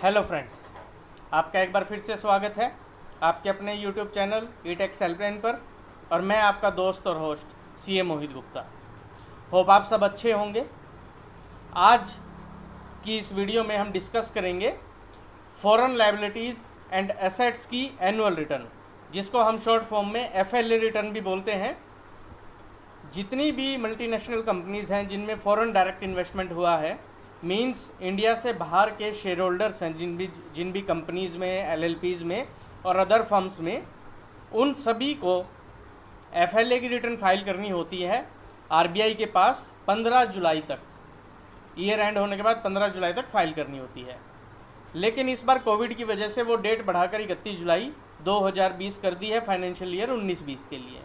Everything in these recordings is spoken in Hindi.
हेलो फ्रेंड्स, आपका एक बार फिर से स्वागत है आपके अपने यूट्यूब चैनल ईटेक्स हेल्पलाइन पर। और मैं आपका दोस्त और होस्ट CA मोहित गुप्ता। होप आप सब अच्छे होंगे। आज की इस वीडियो में हम डिस्कस करेंगे फॉरेन लायबिलिटीज़ एंड एसेट्स की एनुअल रिटर्न, जिसको हम शॉर्ट फॉर्म में FLA रिटर्न भी बोलते हैं। जितनी भी मल्टीनेशनल कंपनीज़ हैं जिनमें फॉरेन डायरेक्ट इन्वेस्टमेंट हुआ है, मींस इंडिया से बाहर के शेयर होल्डर्स हैं जिन भी कंपनीज़ में, LLPs में और अदर फर्म्स में, उन सभी को FLA की रिटर्न फाइल करनी होती है RBI के पास 15 जुलाई तक। ईयर एंड होने के बाद 15 जुलाई तक फाइल करनी होती है। लेकिन इस बार कोविड की वजह से वो डेट बढ़ाकर 31 जुलाई 2020 कर दी है फाइनेंशियल ईयर 19-20 के लिए।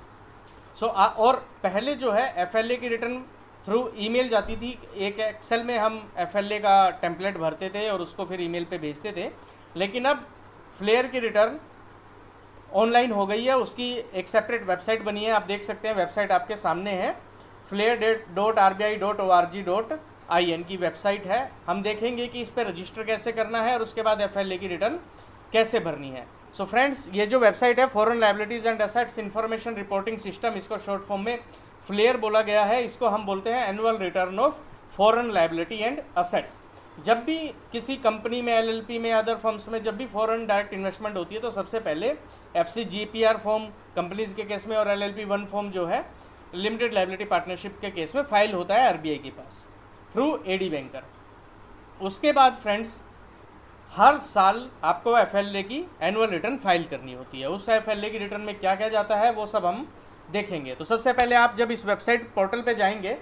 और पहले जो है FLA की रिटर्न थ्रू ईमेल जाती थी। एक एक्सेल में हम FLA का टेम्पलेट भरते थे और उसको फिर ईमेल पे भेजते थे। लेकिन अब फ्लेयर की रिटर्न ऑनलाइन हो गई है, उसकी एक सेपरेट वेबसाइट बनी है। आप देख सकते हैं, वेबसाइट आपके सामने है, flair.rbi.org.in की वेबसाइट है। हम देखेंगे कि इस पर रजिस्टर कैसे करना है और उसके बाद FLA की रिटर्न कैसे भरनी है। सो फ्रेंड्स, ये जो वेबसाइट है foreign liabilities and assets information reporting system, इसको शॉर्ट फॉर्म में फ्लेयर बोला गया है। इसको हम बोलते हैं annual return of foreign liability and assets. जब भी किसी कंपनी में, LLP में, अदर फर्म्स में जब भी फॉरेन डायरेक्ट इन्वेस्टमेंट होती है तो सबसे पहले FCGPR फॉर्म कंपनीज के केस में और LLP 1 फॉर्म जो है लिमिटेड लायबिलिटी पार्टनरशिप के केस में फाइल होता है RBI के पास थ्रू AD बैंकर। उसके बाद फ्रेंड्स, हर साल आपको FLA की एनुअल रिटर्न फाइल करनी होती है। उस FLA की रिटर्न में क्या क्या जाता है वो सब हम देखेंगे। तो सबसे पहले आप जब इस वेबसाइट पोर्टल पे जाएंगे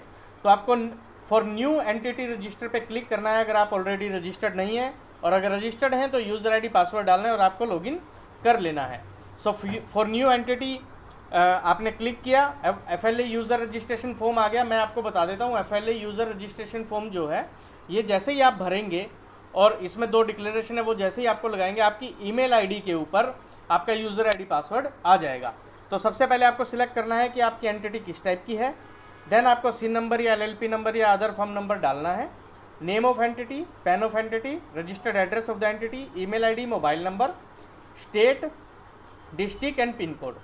तो आपको फॉर न्यू एंटिटी रजिस्टर पे क्लिक करना है अगर आप ऑलरेडी रजिस्टर्ड नहीं है, और अगर रजिस्टर्ड हैं तो यूज़र ID पासवर्ड डालना है और आपको लॉगिन कर लेना है। सो फॉर न्यू एंटिटी आपने क्लिक किया, FLA यूज़र रजिस्ट्रेशन फॉर्म आ गया। मैं आपको बता देता हूँ, FLA यूज़र रजिस्ट्रेशन फॉर्म जो है ये जैसे ही आप भरेंगे और इसमें 2 डिक्लेरेशन है, वो जैसे ही आपको लगाएंगे आपकी ईमेल ID के ऊपर आपका यूज़र ID पासवर्ड आ जाएगा। तो सबसे पहले आपको सिलेक्ट करना है कि आपकी एंटिटी किस टाइप की है। देन आपको SIN नंबर या LLP नंबर या अदर फर्म नंबर डालना है। Name of entity, PAN of entity, registered address of the entity, email ID, mobile number, state, district and pin code.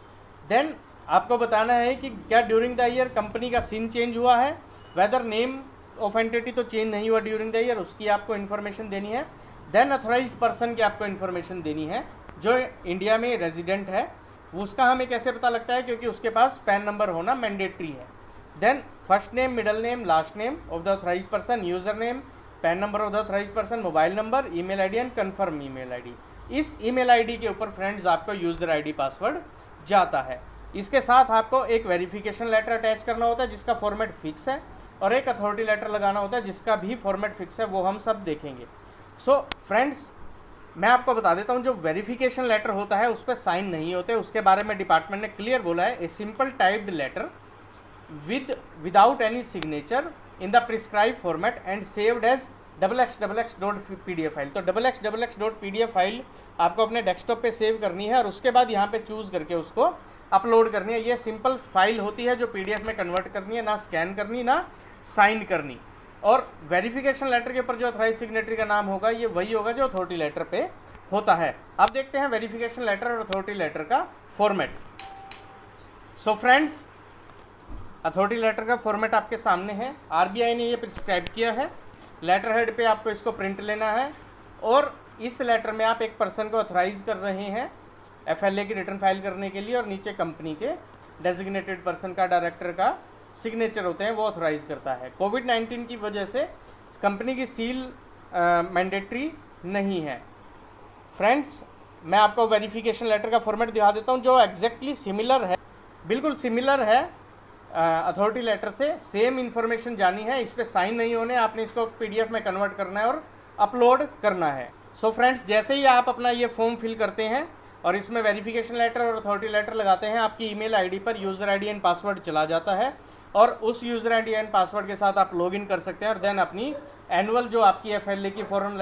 Then आपको बताना है कि क्या ड्यूरिंग द ईयर कंपनी का SIN चेंज हुआ है, वेदर नेम ऑफ एंटिटी तो चेंज नहीं हुआ ड्यूरिंग द ईयर, उसकी आपको इन्फॉर्मेशन देनी है। देन अथोराइज्ड पर्सन की आपको इन्फॉर्मेशन देनी है जो इंडिया में रेजिडेंट है। उसका हमें कैसे पता लगता है, क्योंकि उसके पास पैन नंबर होना मैंडेटरी है। Then first name, middle name, last name of the authorized person, user name, PAN number of the authorized person, mobile number, email ID and confirm email ID। इस ईमेल ID के ऊपर फ्रेंड्स आपको यूज़र ID पासवर्ड जाता है। इसके साथ आपको एक वेरिफिकेशन लेटर अटैच करना होता है जिसका फॉर्मेट फिक्स है, और एक अथॉरिटी लेटर लगाना होता है जिसका भी फॉर्मेट फिक्स है, वो हम सब देखेंगे। सो फ्रेंड्स, मैं आपको बता देता हूँ, जो वेरिफिकेशन लेटर होता है उस पर साइन नहीं होते। उसके बारे में डिपार्टमेंट ने क्लियर बोला है, a simple typed letter without any signature in the prescribe format and saved as xxx.pdf file. तो xxx.pdf फाइल आपको अपने डेस्कटॉप पे सेव करनी है और उसके बाद यहाँ पे चूज़ करके उसको अपलोड करनी है। ये सिंपल फाइल होती है जो PDF में कन्वर्ट करनी है, ना स्कैन करनी ना साइन करनी। और वेरिफिकेशन लेटर के ऊपर जो अथॉराइज सिग्नेटरी का नाम होगा ये वही होगा जो अथॉरिटी लेटर पे होता है। अब देखते हैं वेरिफिकेशन लेटर और अथॉरिटी लेटर का format. So friends, authority letter का फॉर्मेट आपके सामने है। RBI ने ये प्रिस्क्राइब किया है। लेटर हेड पे आपको इसको प्रिंट लेना है और इस लेटर में आप एक पर्सन को अथॉराइज कर रहे हैं FLA की रिटर्न फाइल करने के लिए, और नीचे कंपनी के डेजिग्नेटेड पर्सन का, डायरेक्टर का सिग्नेचर होते हैं, वो अथॉराइज करता है। कोविड-19 की वजह से कंपनी की सील मैंडेटरी नहीं है। फ्रेंड्स, मैं आपको वेरिफिकेशन लेटर का फॉर्मेट दिखा देता हूँ जो एग्जैक्टली सिमिलर है, बिल्कुल सिमिलर है अथॉरिटी लेटर से। सेम इन्फॉर्मेशन जानी है, इस पर साइन नहीं होने, आपने इसको PDF में कन्वर्ट करना है और अपलोड करना है। सो फ्रेंड्स, जैसे ही आप अपना ये फॉर्म फिल करते हैं और इसमें वेरिफिकेशन लेटर और अथॉरिटी लेटर लगाते हैं, आपकी ईमेल ID पर यूज़र ID एंड पासवर्ड चला जाता है और उस यूज़र ID एंड पासवर्ड के साथ आप लॉगिन कर सकते हैं और देन अपनी एनुअल जो आपकी FLA की फॉरेन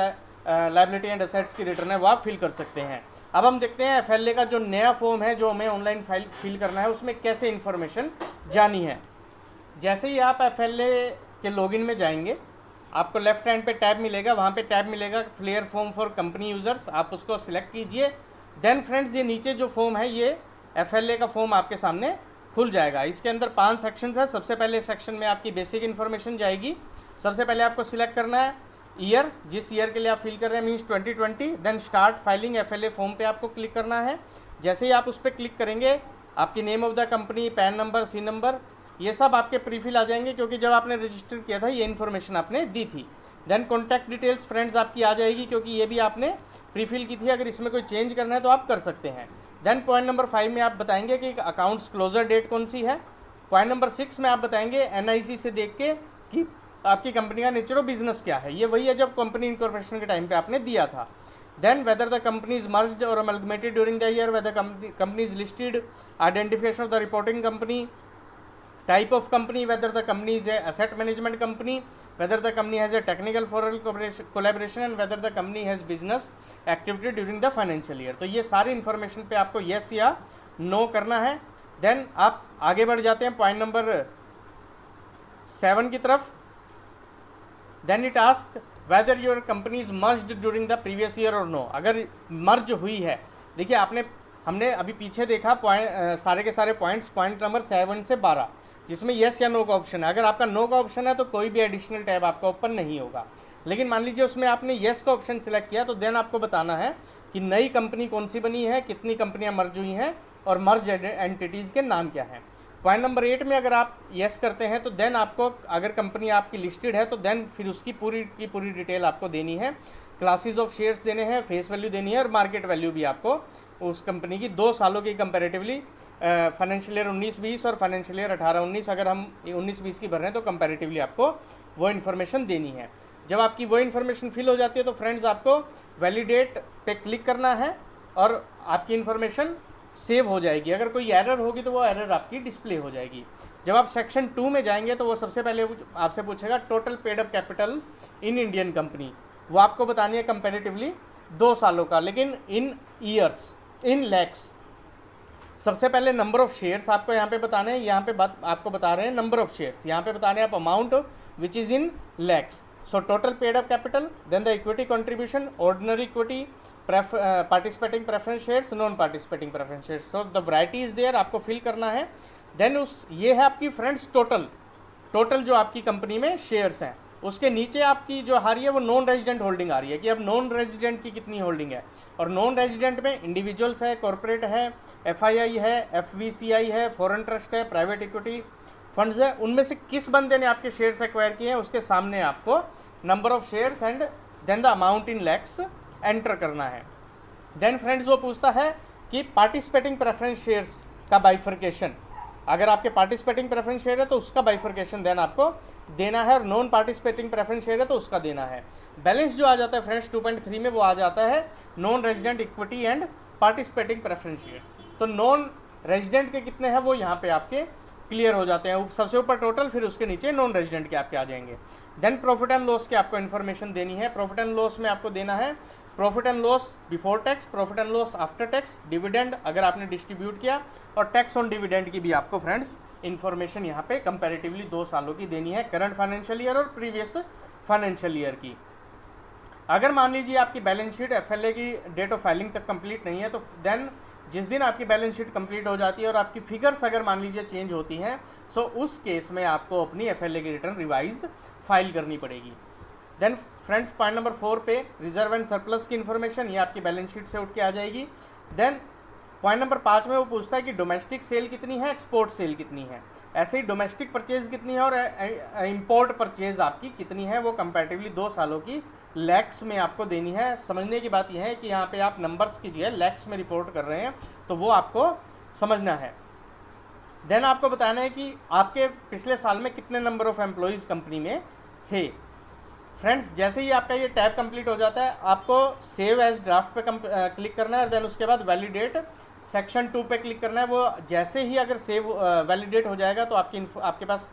लायबिलिटी एंड एसेट्स की रिटर्न है वो आप फिल कर सकते हैं। अब हम देखते हैं FLA का जो नया फॉर्म है जो हमें ऑनलाइन फिल करना है उसमें कैसे इन्फॉर्मेशन जानी है। जैसे ही आप FLA के लॉगिन में जाएंगे आपको लेफ्ट हैंड पे टैब मिलेगा, वहाँ पे टैब मिलेगा clear form for company users, आप उसको सिलेक्ट कीजिए। देन फ्रेंड्स ये नीचे जो फॉर्म है ये FLA का फॉर्म आपके सामने खुल जाएगा। इसके अंदर 5 सेक्शंस है। सबसे पहले सेक्शन में आपकी बेसिक इन्फॉर्मेशन जाएगी। सबसे पहले आपको सिलेक्ट करना है ईयर, जिस ईयर के लिए आप फिल कर रहे हैं, means 2020। Then start filing FLA form पे आपको क्लिक करना है। जैसे ही आप उस पर क्लिक करेंगे आपकी name of the company, PAN number, C number, ये सब आपके प्रीफिल आ जाएंगे, क्योंकि जब आपने रजिस्टर किया था ये इन्फॉर्मेशन आपने दी थी। देन कॉन्टैक्ट डिटेल्स फ्रेंड्स आपकी आ जाएगी, क्योंकि ये भी आपने प्रीफिल की थी। अगर इसमें कोई चेंज करना है तो आप कर सकते हैं। देन पॉइंट नंबर 5 में आप बताएंगे कि अकाउंट्स क्लोजर डेट कौन सी है। पॉइंट नंबर 6 में आप बताएंगे NIC से देख के कि आपकी कंपनी का नेचर ऑफ बिजनेस क्या है। ये वही है जब कंपनी इनकॉर्पोरेशन के टाइम पे आपने दिया था। Then whether the company is merged और amalgamated during the year, whether company is listed, identification of the reporting company, type of company, whether the company is a asset management company, whether the company has a technical foreign collaboration, and whether the company has business activity during the financial year। तो ये सारी इन्फॉर्मेशन पे आपको yes या no करना है। देन आप आगे बढ़ जाते हैं पॉइंट नंबर 7 की तरफ। Then it ask whether your company is merged during the previous year और नो। अगर मर्ज हुई है, देखिए हमने अभी पीछे देखा पॉइंट सारे के सारे पॉइंट्स, पॉइंट नंबर 7 से 12 जिसमें येस या नो का ऑप्शन है। अगर आपका नो का ऑप्शन है तो कोई भी एडिशनल टैब आपका ओपन नहीं होगा। लेकिन मान लीजिए उसमें आपने येस का ऑप्शन सिलेक्ट किया, तो देन आपको बताना है कि नई कंपनी कौन सी बनी है, कितनी कंपनियां मर्ज हुई हैं और मर्ज एंटिटीज़ के नाम क्या हैं। पॉइंट नंबर 8 में अगर आप येस करते हैं तो देन आपको, अगर कंपनी आपकी लिस्टेड है तो देन फिर उसकी पूरी की पूरी डिटेल आपको देनी है। क्लासेस ऑफ शेयर्स देने हैं, फेस वैल्यू देनी है और मार्केट वैल्यू भी आपको उस कंपनी की 2 सालों की कंपैरेटिवली, फाइनेंशियल ईयर 19-20 और फाइनेंशियल ईयर 18-19, अगर हम 19-20 की भर रहे हैं तो कंपैरेटिवली आपको वो इन्फॉर्मेशन देनी है। जब आपकी वो इन्फॉर्मेशन फिल हो जाती है तो फ्रेंड्स आपको वैलिडेट पे क्लिक करना है और आपकी इन्फॉर्मेशन सेव हो जाएगी। अगर कोई एरर होगी तो वो एरर आपकी डिस्प्ले हो जाएगी। जब आप सेक्शन 2 में जाएंगे तो वो सबसे पहले आपसे पूछेगा total paid up capital in Indian company, वो आपको बतानी है कंपैरेटिवली 2 सालों का, लेकिन इन ईयर्स, इन लैक्स। सबसे पहले नंबर ऑफ शेयर्स आपको यहाँ पे बताने हैं, यहाँ पे आपको बता रहे हैं नंबर ऑफ शेयर्स, यहाँ पे बता रहे हैं आप amount which is in lakhs. So total paid up capital, then the equity contribution, ordinary equity, participating preference shares, non participating preference shares. So the variety is there, आपको फिल करना है। देन ये है आपकी फ्रेंड्स टोटल जो आपकी कंपनी में शेयर्स हैं। उसके नीचे आपकी जो आ रही है वो नॉन रेजिडेंट होल्डिंग आ रही है कि अब नॉन रेजिडेंट की कितनी होल्डिंग है। और नॉन रेजिडेंट में इंडिविजुअल्स है, कॉर्पोरेट है, FII है, FVCI है, फॉरेन ट्रस्ट है, प्राइवेट इक्विटी फंड्स है। उनमें से किस बंदे ने आपके शेयर्स एक्वायर किए हैं उसके सामने आपको number of shares and then the amount in lakhs enter करना है। देन फ्रेंड्स वो पूछता है कि पार्टिसिपेटिंग प्रेफरेंस शेयर्स का बाइफर्केशन, अगर आपके पार्टिसिपेटिंग प्रेफरेंस शेयर है तो उसका बाइफर्केशन देन आपको देना है, और नॉन पार्टिसिपेटिंग प्रेफरेंस शेयर है तो उसका देना है। बैलेंस जो आ जाता है फ्रेंड्स 2.3 में वो आ जाता है non resident equity and participating preference shares. तो नॉन रेजिडेंट के कितने हैं वो यहाँ पे आपके क्लियर हो जाते हैं, सबसे ऊपर टोटल, फिर उसके नीचे नॉन रेजिडेंट के आपके आ जाएंगे। देन प्रॉफिट एंड लॉस की आपको इन्फॉर्मेशन देनी है। प्रॉफिट एंड लॉस में आपको देना है profit and loss before tax, profit and loss after tax, dividend अगर आपने डिस्ट्रीब्यूट किया, और टैक्स ऑन डिविडेंड की भी आपको फ्रेंड्स इन्फॉर्मेशन यहाँ पे कंपैरेटिवली 2 सालों की देनी है, करंट फाइनेंशियल ईयर और प्रीवियस फाइनेंशियल ईयर की। अगर मान लीजिए आपकी बैलेंस शीट FLA की डेट ऑफ फाइलिंग तक कंप्लीट नहीं है तो देन जिस दिन आपकी बैलेंस शीट कंप्लीट हो जाती है और आपकी फिगर्स अगर मान लीजिए चेंज होती हैं, सो उस केस में आपको अपनी FLA की रिटर्न रिवाइज फाइल करनी पड़ेगी। देन फ्रेंड्स पॉइंट नंबर 4 पे रिजर्व एंड सरप्लस की इन्फॉर्मेशन, ये आपकी बैलेंस शीट से उठ के आ जाएगी। देन पॉइंट नंबर 5 में वो पूछता है कि डोमेस्टिक सेल कितनी है, एक्सपोर्ट सेल कितनी है। ऐसे ही डोमेस्टिक परचेज कितनी है और इंपोर्ट परचेज आपकी कितनी है, वो कंपैरेटिवली 2 सालों की लैक्स में आपको देनी है। समझने की बात यह है कि यहाँ पे आप नंबर्स की जगह लैक्स में रिपोर्ट कर रहे हैं, तो वो आपको समझना है। देन आपको बताना है कि आपके पिछले साल में कितने नंबर ऑफ एम्प्लॉयज़ कंपनी में थे। फ्रेंड्स जैसे ही आपका ये टैब कंप्लीट हो जाता है आपको सेव एज ड्राफ्ट पे क्लिक करना है, और देन उसके बाद वैलिडेट सेक्शन 2 पे क्लिक करना है। वो जैसे ही अगर सेव वैलिडेट हो जाएगा तो आपके पास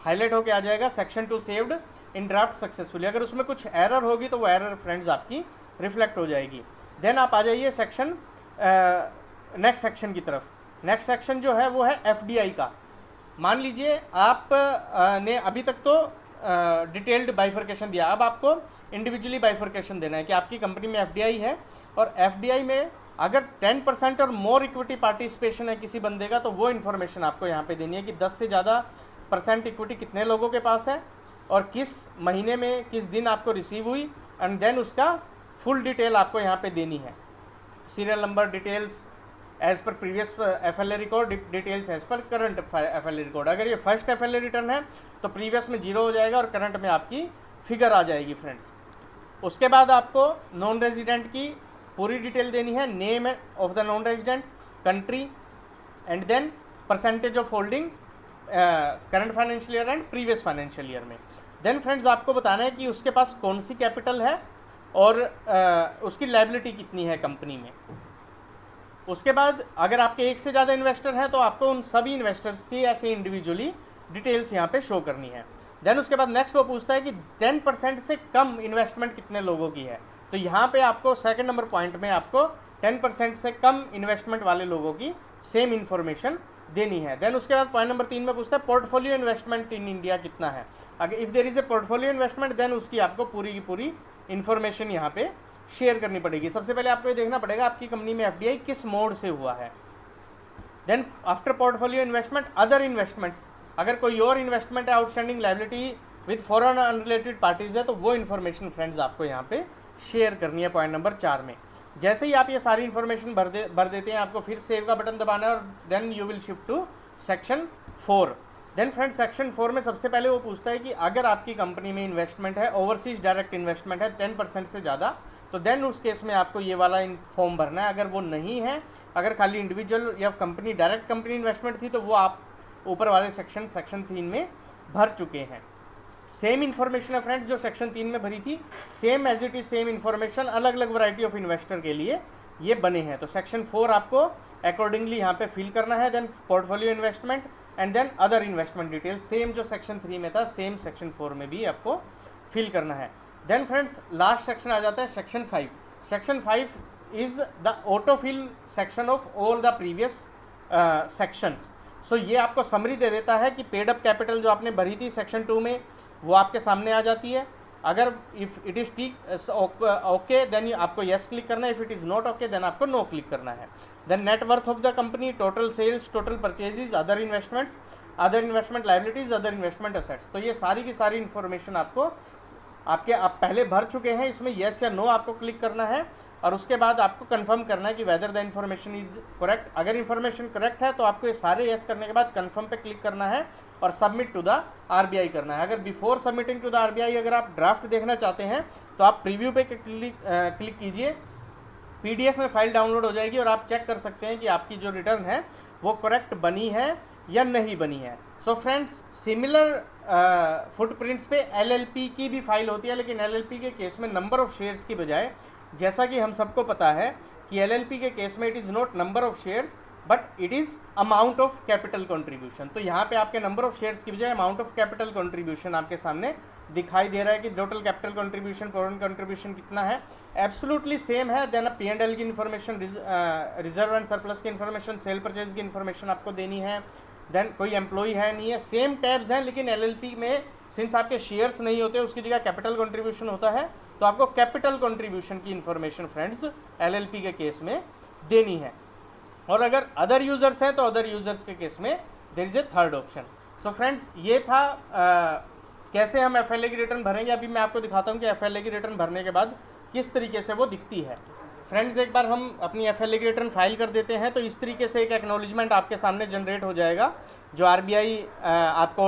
हाईलाइट होके आ जाएगा section 2 saved in draft successfully. अगर उसमें कुछ एरर होगी तो वो एरर फ्रेंड्स आपकी रिफ्लेक्ट हो जाएगी। देन आप आ जाइए सेक्शन नेक्स्ट सेक्शन की तरफ। नेक्स्ट सेक्शन जो है वो है FDI का। मान लीजिए आप ने अभी तक तो डिटेल्ड बाइफर्केशन दिया। अब आपको इंडिविजुअली बाइफर्केशन देना है कि आपकी कंपनी में एफडीआई है और एफडीआई में अगर 10% और मोर इक्विटी पार्टिसिपेशन है किसी बंदे का, तो वो इन्फॉर्मेशन आपको यहाँ पे देनी है कि 10 से ज़्यादा % इक्विटी कितने लोगों के पास है और किस महीने में किस दिन आपको रिसीव हुई, एंड देन उसका फुल डिटेल आपको यहाँ पे देनी है। Serial number, details as per previous FLA record, details as per current FLA record. अगर ये फर्स्ट एफएलए रिटर्न है तो प्रीवियस में 0 हो जाएगा और करंट में आपकी फिगर आ जाएगी फ्रेंड्स। उसके बाद आपको नॉन रेजिडेंट की पूरी डिटेल देनी है, name of the non resident, country, and then percentage of holding current financial year and previous financial year में। देन फ्रेंड्स आपको बताना है कि उसके पास कौन सी कैपिटल है और उसकी लायबिलिटी कितनी है कंपनी में। उसके बाद अगर आपके एक से ज़्यादा इन्वेस्टर हैं तो आपको उन सभी इन्वेस्टर्स की ऐसे इंडिविजुअली डिटेल्स यहाँ पे शो करनी है। देन उसके बाद नेक्स्ट वो पूछता है कि 10% से कम इन्वेस्टमेंट कितने लोगों की है, तो यहाँ पे आपको सेकंड नंबर पॉइंट में आपको 10% से कम इन्वेस्टमेंट वाले लोगों की सेम इन्फॉर्मेशन देनी है। देन उसके बाद पॉइंट नंबर 3 में पूछता है पोर्टफोलियो इन्वेस्टमेंट इन इंडिया कितना है। अगर if there is a portfolio investment then उसकी आपको पूरी की पूरी इन्फॉर्मेशन यहाँ पे शेयर करनी पड़ेगी। सबसे पहले आपको ये देखना पड़ेगा आपकी कंपनी में एफडीआई किस मोड से हुआ है। Then after portfolio investment other investments, अगर कोई और इन्वेस्टमेंट है outstanding liability with foreign unrelated parties है तो वो इन्फॉर्मेशन फ्रेंड्स आपको यहाँ पे शेयर करनी है पॉइंट नंबर 4 में। जैसे ही आप ये सारी इन्फॉर्मेशन भर देते हैं आपको फिर सेव का बटन दबाना है और then you will shift to section 4। Then friends section 4 में सबसे पहले वो पूछता है कि अगर आपकी कंपनी में इन्वेस्टमेंट है, ओवरसीज डायरेक्ट इन्वेस्टमेंट है 10% से ज़्यादा, तो देन उस केस में आपको ये वाला फॉर्म भरना है। अगर वो नहीं है, अगर खाली इंडिविजुअल या कंपनी डायरेक्ट कंपनी इन्वेस्टमेंट थी तो वो आप ऊपर वाले सेक्शन 3 में भर चुके हैं। सेम इन्फॉर्मेशन है फ्रेंड्स जो सेक्शन 3 में भरी थी, same as it is same information अलग अलग वैरायटी ऑफ इन्वेस्टर के लिए ये बने हैं। तो सेक्शन 4 आपको अकॉर्डिंगली यहाँ पे फिल करना है। Then portfolio investment and then other investment detail same जो सेक्शन 3 में था सेम सेक्शन 4 में भी आपको फिल करना है। देन फ्रेंड्स लास्ट सेक्शन आ जाता है section 5। Section 5 is the autofill section of all the previous sections. So ये आपको समरी दे देता है कि पेड अप कैपिटल जो आपने भरी थी सेक्शन 2 में वो आपके सामने आ जाती है। अगर इफ़ इट इज़ ठीक ओके देन आपको येस क्लिक करना है, if it is not okay then आपको नो क्लिक करना है। Then net worth of the company, total sales, total purchases, other investments, other investment liabilities, other investment assets. तो ये सारी की सारी इन्फॉर्मेशन आपको आप पहले भर चुके हैं, इसमें येस या नो आपको क्लिक करना है और उसके बाद आपको कंफर्म करना है कि whether the information is correct. अगर इन्फॉर्मेशन करेक्ट है तो आपको ये सारे येस करने के बाद कंफर्म पे क्लिक करना है और सबमिट टू द आरबीआई करना है। अगर before submitting to the RBI अगर आप ड्राफ्ट देखना चाहते हैं तो आप प्रीव्यू पे क्लिक कीजिए, पीडीएफ में फाइल डाउनलोड हो जाएगी और आप चेक कर सकते हैं कि आपकी जो रिटर्न है वो करेक्ट बनी है या नहीं बनी है। सो फ्रेंड्स सिमिलर फुटप्रिंट्स पे एलएलपी की भी फाइल होती है, लेकिन एलएलपी के केस में नंबर ऑफ शेयर्स की बजाय, जैसा कि हम सबको पता है कि एलएलपी के केस में it is not number of shares but it is amount of capital contribution. तो यहाँ पे आपके नंबर ऑफ शेयर्स की बजाय अमाउंट ऑफ कैपिटल कंट्रीब्यूशन आपके सामने दिखाई दे रहा है कि total capital contribution, foreign contribution कितना है, एब्सोल्युटली सेम है। देन P&L की इन्फॉर्मेशन, रिजर्व एंड सरप्लस की इन्फॉर्मेशन, सेल परचेज की इन्फॉर्मेशन आपको देनी है। देन कोई एम्प्लॉई है नहीं है, सेम टैब्स हैं, लेकिन एलएलपी में सिंस आपके शेयर्स नहीं होते उसकी जगह कैपिटल कंट्रीब्यूशन होता है, तो आपको कैपिटल कंट्रीब्यूशन की इन्फॉर्मेशन फ्रेंड्स एलएलपी के केस में देनी है। और अगर अदर यूजर्स हैं तो अदर यूजर्स के केस में there is a third option. So friends ये था कैसे हम एफएलए की रिटर्न भरेंगे। अभी मैं आपको दिखाता हूँ कि एफएलए की रिटर्न भरने के बाद किस तरीके से वो दिखती है। फ्रेंड्स एक बार हम अपनी एफएलए की रिटर्न फाइल कर देते हैं तो इस तरीके से एक एक्नॉलेजमेंट आपके सामने जनरेट हो जाएगा जो आरबीआई आपको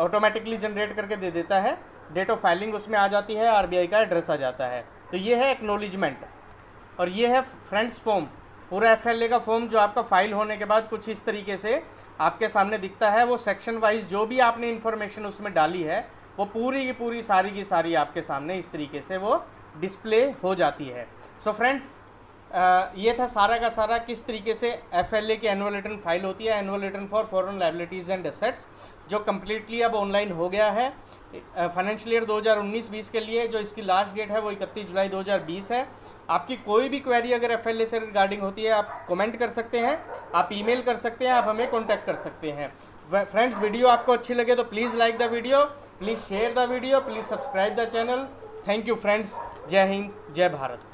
ऑटोमेटिकली जनरेट करके दे देता है। डेट ऑफ फाइलिंग उसमें आ जाती है, आरबीआई का एड्रेस आ जाता है। तो ये है एक्नॉलेजमेंट और ये है फ्रेंड्स फॉर्म, पूरा एफएलए का फॉर्म जो आपका फाइल होने के बाद कुछ इस तरीके से आपके सामने दिखता है। वो सेक्शन वाइज जो भी आपने इन्फॉर्मेशन उसमें डाली है वो पूरी की पूरी सारी की सारी आपके सामने इस तरीके से वो डिस्प्ले हो जाती है। सो फ्रेंड्स ये था सारा का सारा किस तरीके से एफएलए की एनुअल रिटर्न फाइल होती है, annual return for foreign liabilities and assets, जो कम्प्लीटली अब ऑनलाइन हो गया है फाइनेंशियल ईयर 2019-20 के लिए। जो इसकी लास्ट डेट है वो 31 जुलाई 2020 है। आपकी कोई भी क्वेरी अगर एफएलए से रिगार्डिंग होती है आप कमेंट कर सकते हैं, आप ईमेल कर सकते हैं, आप हमें कॉन्टैक्ट कर सकते हैं। फ्रेंड्स वीडियो आपको अच्छी लगे तो please like the video, please share the video, please subscribe the channel. Thank you friends, जय हिंद, जय भारत।